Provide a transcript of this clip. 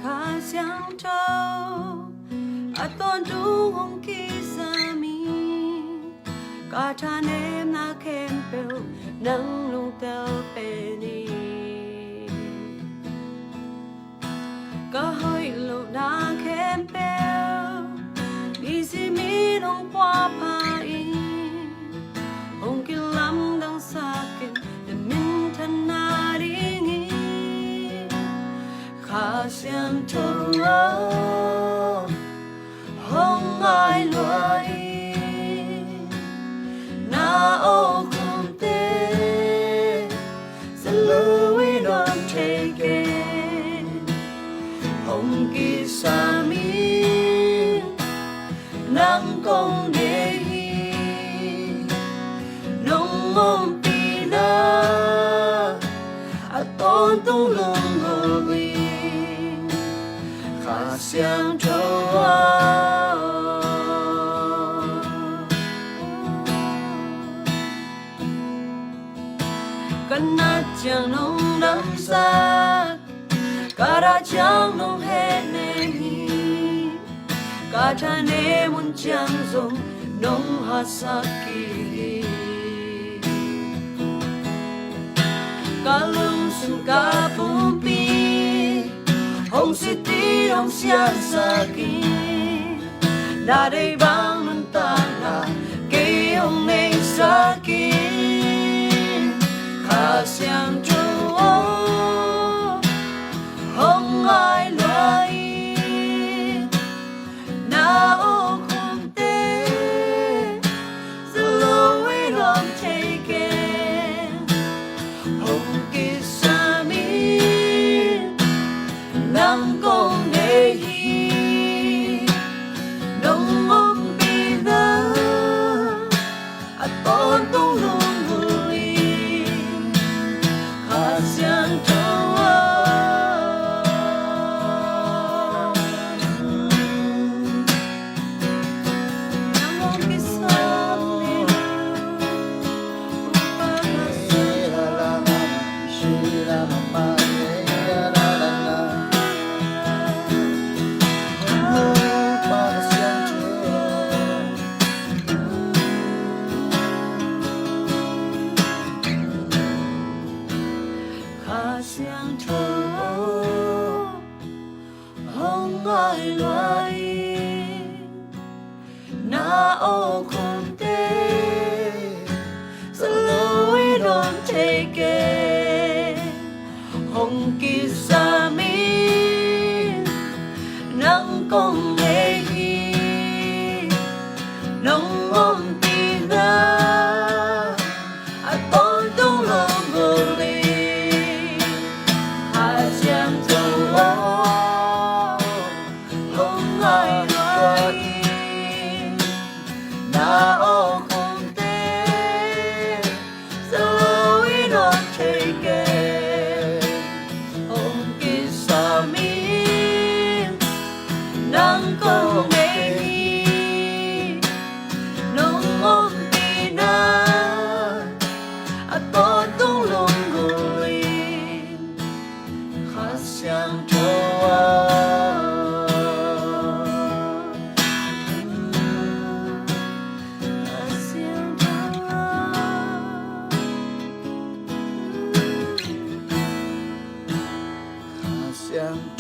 khá xiang thâu a tôn du hong ki sa mi cả cha em na kem bèo nắng lung teo pe ni cả hơi lộ na kem bèo đi si mi nong qua pa in hong ki lam dang sa ken de minthanna đi nghi khá xiang thâu hong ai loài na ô không tê sẽ lối đón take it hồng kỳ sa mi nắng công đề hi nông mông pi na a tôn tung lung ngô bi khá xiang thâu Kana chang nong đắm sát, cả đã chang nong hết nên hi, cả cha ne muốn chang dùng nong hát sát kỳ, cả lưng sừng cả bùn pi, hong city hong xiang sa kỳ, đã đây bang minthanna, cây hong nei sa kỳ. Siangtho hong ai loài na ô không tê sẽ lối đón take it hong kỳ sa mi nắng công đề hi nông mông bi na a tôn tung lung Siangtho hong ai loài na ô không tê sẽ lối đón take it hong kỳ sa mi nắng công đề hi nông mông pi na a tôn tung lung ngô li na ô không tê sẽ lối đón take it hong kỳ sa mi nắng công đề hi nông mông pi na a tôn tung lung ngô li khá xiang thâu Pasian